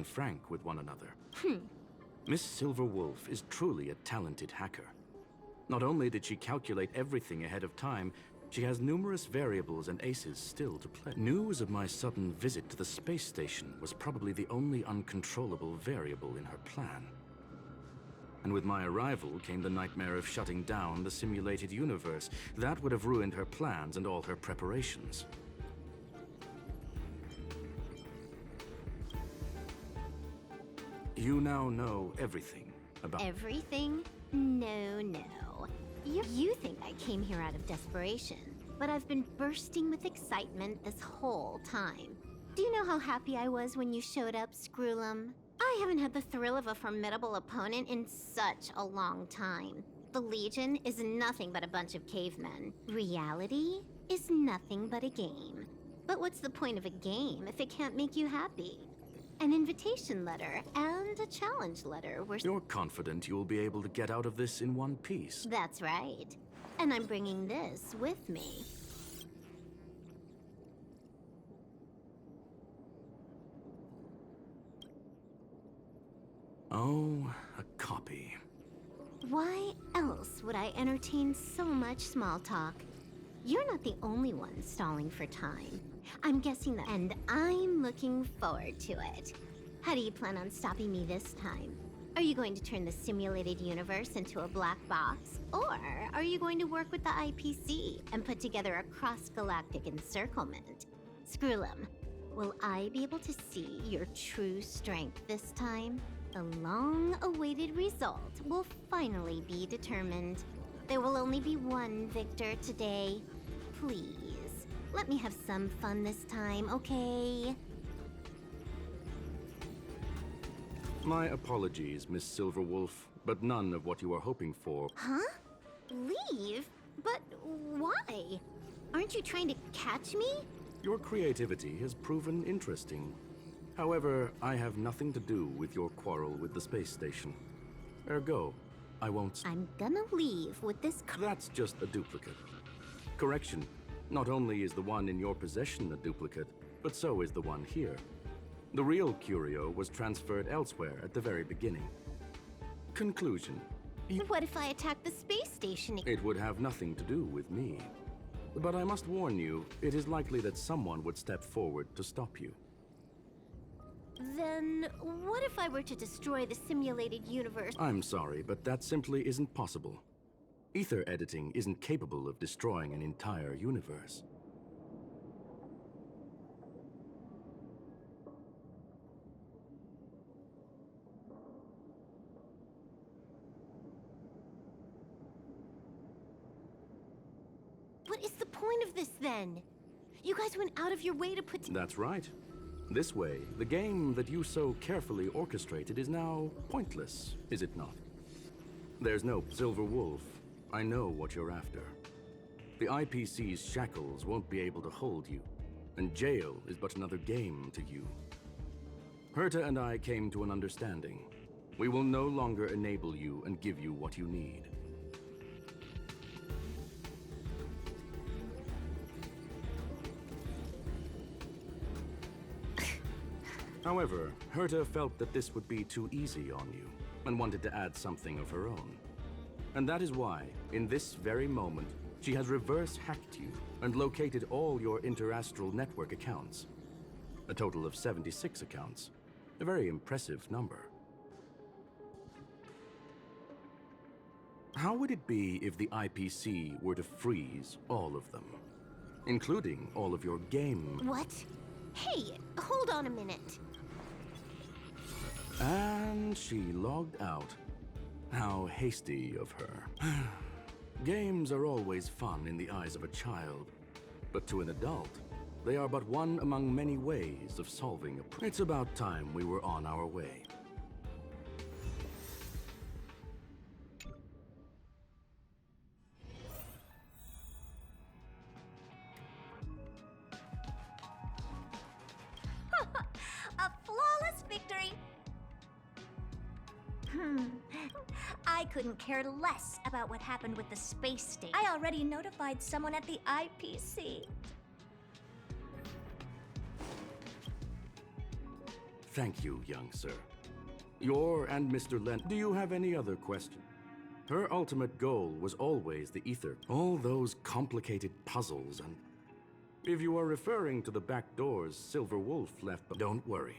frank with one another. Miss Silverwolf is truly a talented hacker. Not only did she calculate everything ahead of time, she has numerous variables and aces still to play. News of my sudden visit to the space station was probably the only uncontrollable variable in her plan. And with my arrival came the nightmare of shutting down the simulated universe. That would have ruined her plans and all her preparations. You now know everything about... Everything? No, no. You think I came here out of desperation, but I've been bursting with excitement this whole time. Do you know how happy I was when you showed up, Screwlum? I haven't had the thrill of a formidable opponent in such a long time. The Legion is nothing but a bunch of cavemen. Reality is nothing but a game. But what's the point of a game if it can't make you happy? An invitation letter and a challenge letter were... You're confident you'll be able to get out of this in one piece. That's right. And I'm bringing this with me. Oh, a copy. Why else would I entertain so much small talk? You're not the only one stalling for time. I'm guessing that, and I'm looking forward to it. How do you plan on stopping me this time? Are you going to turn the simulated universe into a black box? Or are you going to work with the IPC and put together a cross-galactic encirclement? Screwlum, will I be able to see your true strength this time? The long-awaited result will finally be determined. There will only be one victor today. Please, let me have some fun this time, okay? My apologies, Miss Silverwolf, but none of what you are hoping for. Huh? Leave? But why? Aren't you trying to catch me? Your creativity has proven interesting. However, I have nothing to do with your quarrel with the space station. Ergo, I won't... I'm gonna leave with this... That's just a duplicate. Correction, not only is the one in your possession a duplicate, but so is the one here. The real curio was transferred elsewhere at the very beginning. Conclusion. What if I attack the space station? It would have nothing to do with me. But I must warn you, it is likely that someone would step forward to stop you. Then what if I were to destroy the simulated universe? I'm sorry, but that simply isn't possible. Ether editing isn't capable of destroying an entire universe. What is the point of this then? You guys went out of your way to put... That's right. This way, the game that you so carefully orchestrated is now pointless, is it not? There's no Silver Wolf. I know what you're after. The IPC's shackles won't be able to hold you, and jail is but another game to you. Herta and I came to an understanding. We will no longer enable you and give you what you need. However, Herta felt that this would be too easy on you, and wanted to add something of her own. And that is why, in this very moment, she has reverse-hacked you and located all your interastral network accounts. A total of 76 accounts. A very impressive number. How would it be if the IPC were to freeze all of them? Including all of your game... What? Hey, hold on a minute. And she logged out. How hasty of her. Games are always fun in the eyes of a child, but to an adult, they are but one among many ways of solving a problem. It's about time we were on our way. A flawless victory! I couldn't care less about what happened with the space station. I already notified someone at the IPC. Thank you, young sir. Your and Mr. Len, do you have any other questions? Her ultimate goal was always the ether. All those complicated puzzles and... If you are referring to the back doors Silver Wolf left, don't worry.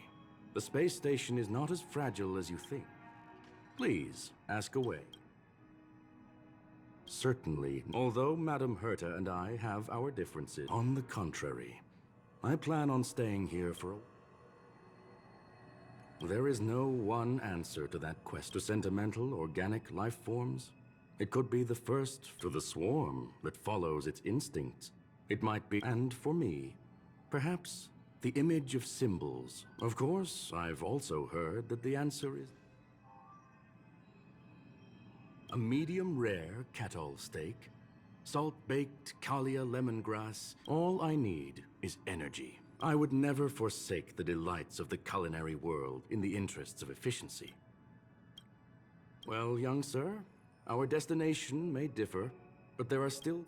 The space station is not as fragile as you think. Please, ask away. Certainly, although Madame Herta and I have our differences. On the contrary, I plan on staying here for a... There is no one answer to that quest. To sentimental, organic life forms, it could be the first to the swarm that follows its instincts. It might be, and for me, perhaps the image of symbols. Of course, I've also heard that the answer is a medium rare cattle steak, salt-baked Kalia lemongrass. All I need is energy. I would never forsake the delights of the culinary world in the interests of efficiency. Well, young sir, our destination may differ, but there are still...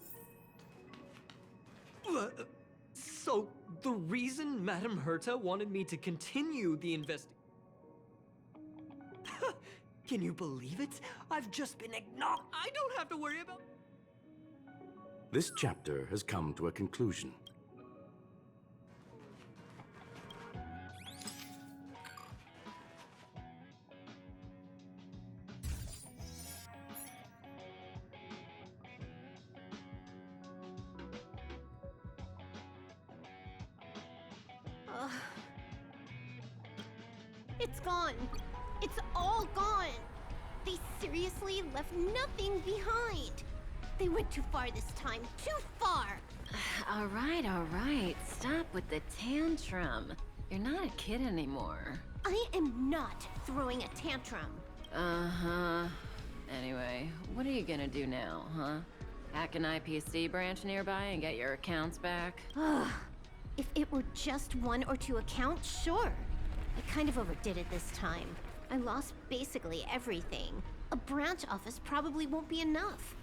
So, the reason Madame Herta wanted me to continue the Can you believe it? I've just been acknowledged. I don't have to worry about... This chapter has come to a conclusion. It's gone. It's all gone. They seriously left nothing behind. They went too far this time. Too far. All right. Stop with the tantrum. You're not a kid anymore. I am not throwing a tantrum. Uh-huh. Anyway, what are you gonna do now, huh? Hack an IPC branch nearby and get your accounts back? Ugh. If it were just one or two accounts, sure. I kind of overdid it this time. I lost basically everything. A branch office probably won't be enough.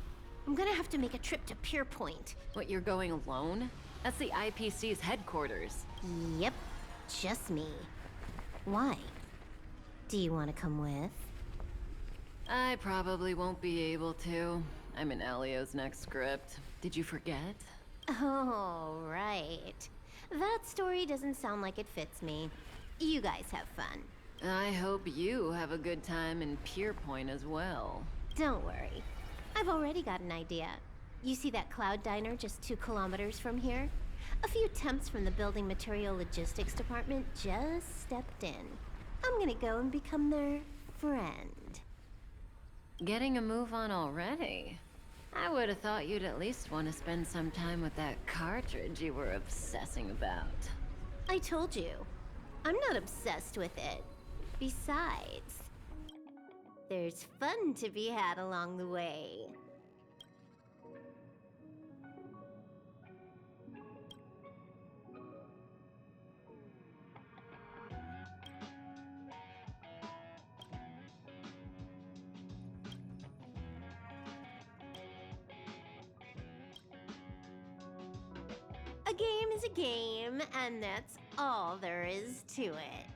I'm gonna have to make a trip to Pier Point. What, you're going alone? That's the IPC's headquarters. Yep, just me. Why? Do you want to come with? I probably won't be able to. I'm in Elio's next script. Did you forget? Oh, right. That story doesn't sound like it fits me. You guys have fun. I hope you have a good time in Pier Point as well. Don't worry. I've already got an idea. You see that cloud diner just 2 kilometers from here? A few temps from the building material logistics department just stepped in. I'm gonna go and become their friend. Getting a move on already? I would have thought you'd at least want to spend some time with that cartridge you were obsessing about. I told you. I'm not obsessed with it. Besides, there's fun to be had along the way. A game is a game, and that's all there is to it.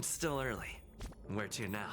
It's still early. Where to now?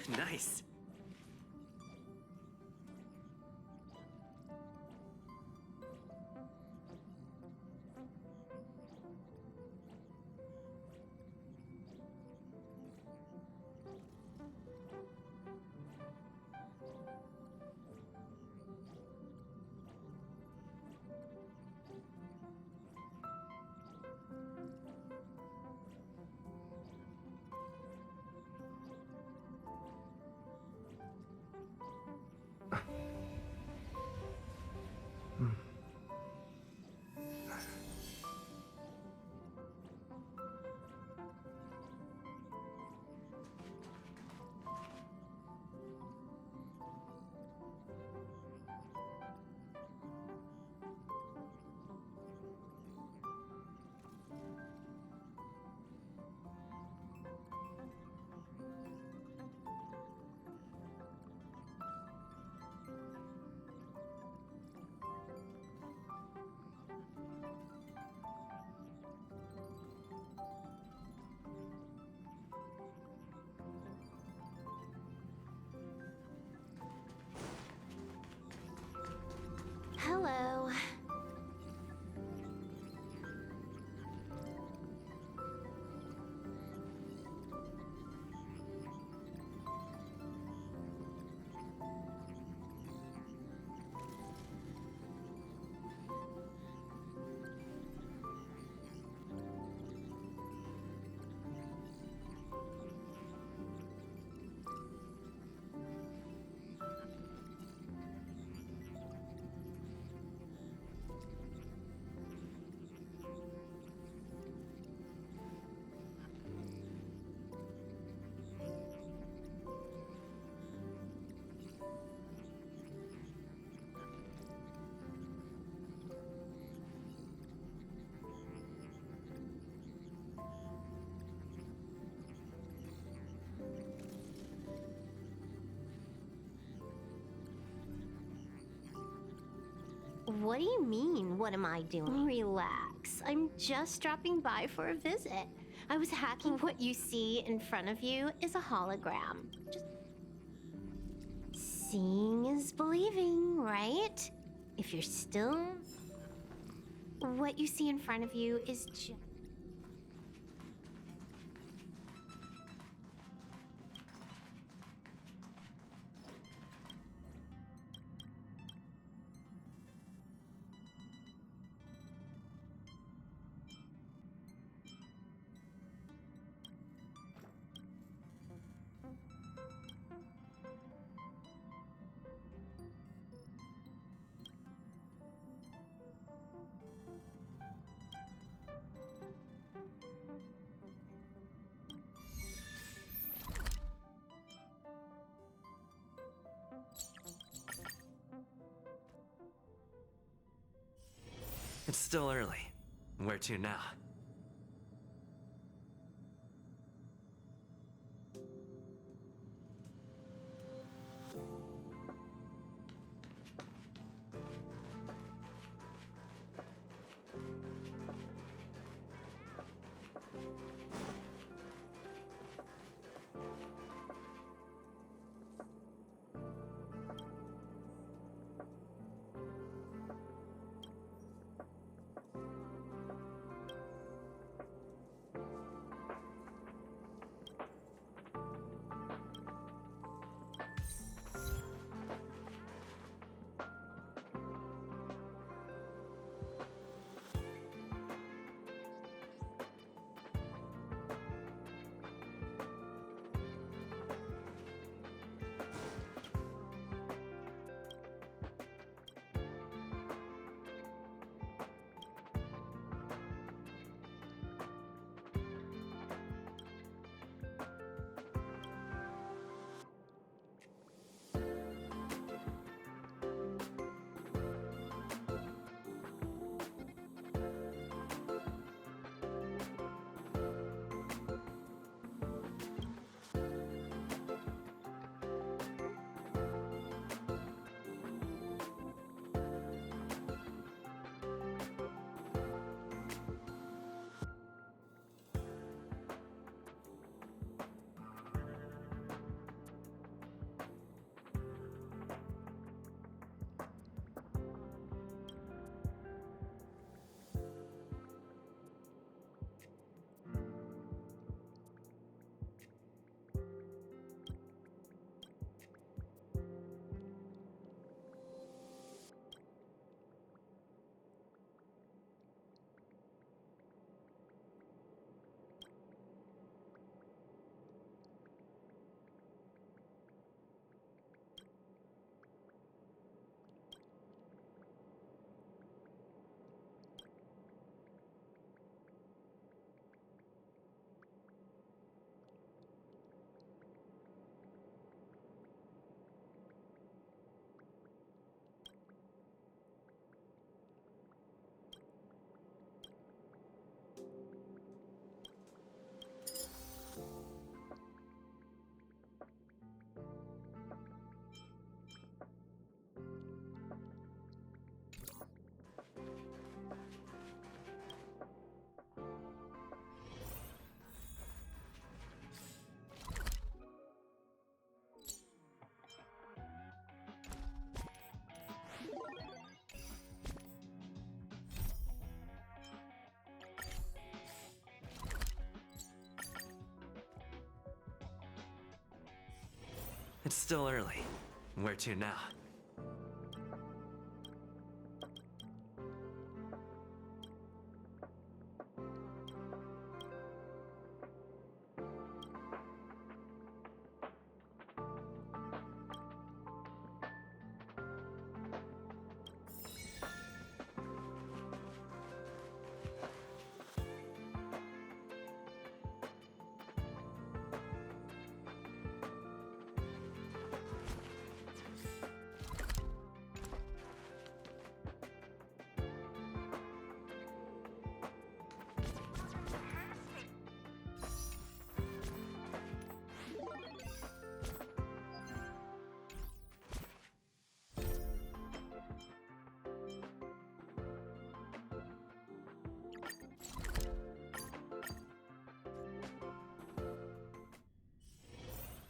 Nice. What do you mean, what am I doing? Relax. I'm just dropping by for a visit. I was hacking. What you see in front of you is a hologram. Just seeing is believing, right? If you're still... What you see in front of you is just... It's still early. Where to now? It's still early. Where to now?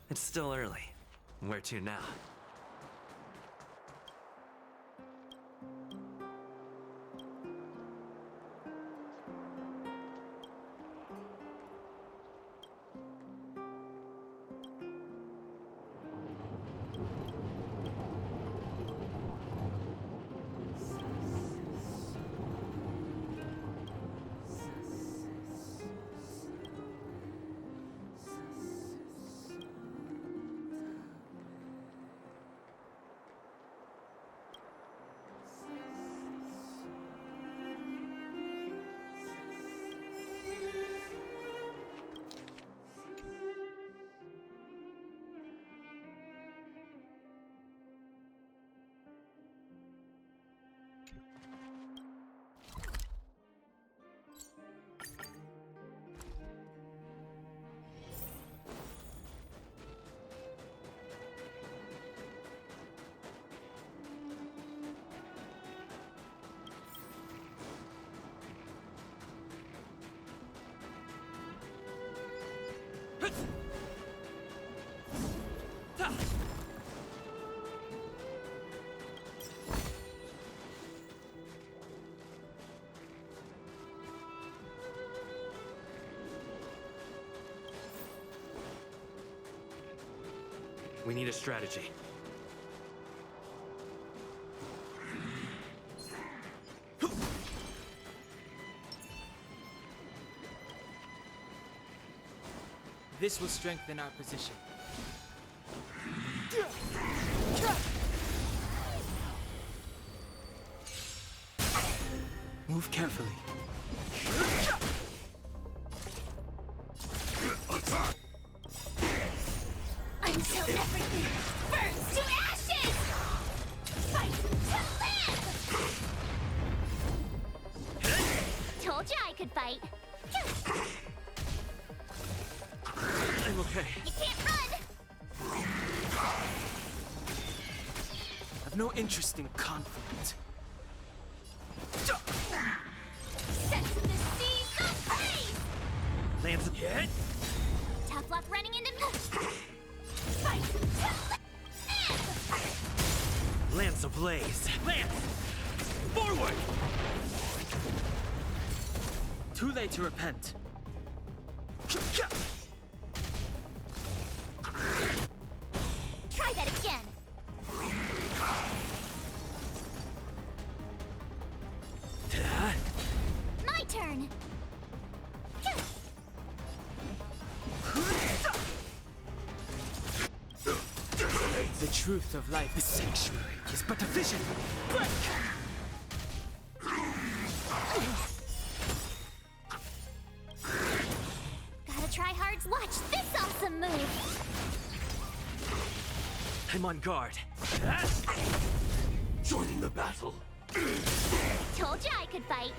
It's still early. Where to now? We need a strategy. This will strengthen our position. Move carefully. Until everything burns to ashes! Fight to live! Told you I could fight. I'm okay. You can't run! I've no interest in conflict. Sense of the sea, so praise! Lands hit. Tough luck running into fight to live! Lance ablaze. Lance! Forward! Too late to repent. Try that again! My turn! The truth of life, the sanctuary, is but a vision. Break! Gotta try hard to watch this awesome move! I'm on guard. Joining the battle. Told you I could fight.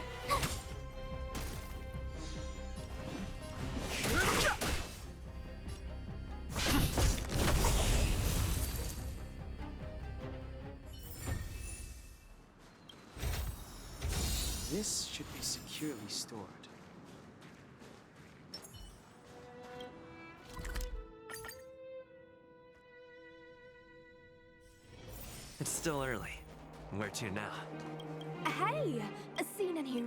This should be securely stored. It's still early. Where to now? Hey, seen any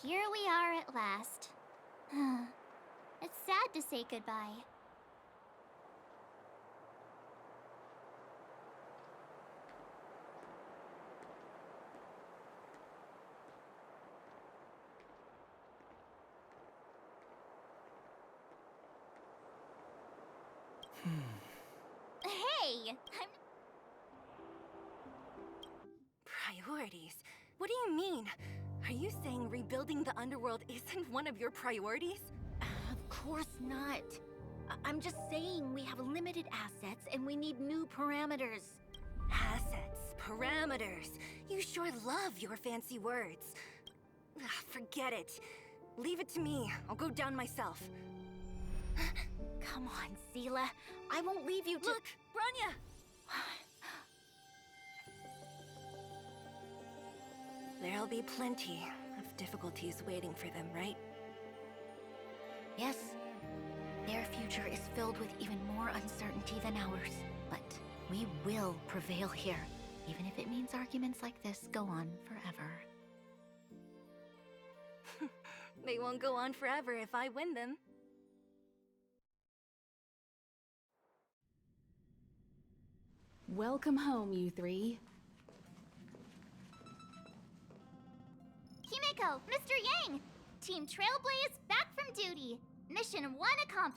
here we are at last. It's sad to say goodbye. Hey! Priorities? What do you mean? Are you saying rebuilding the underworld isn't one of your priorities? Of course not. I'm just saying we have limited assets and we need new parameters. Assets, parameters. You sure love your fancy words. Ugh, forget it. Leave it to me. I'll go down myself. Come on, Seela. I won't leave you to— Look, Branya! There'll be plenty of difficulties waiting for them, right? Yes. Their future is filled with even more uncertainty than ours. But we will prevail here, even if it means arguments like this go on forever. They won't go on forever if I win them. Welcome home, you three. Himeko, Mr. Yang! Team Trailblaze back from duty. Mission 1 accomplished.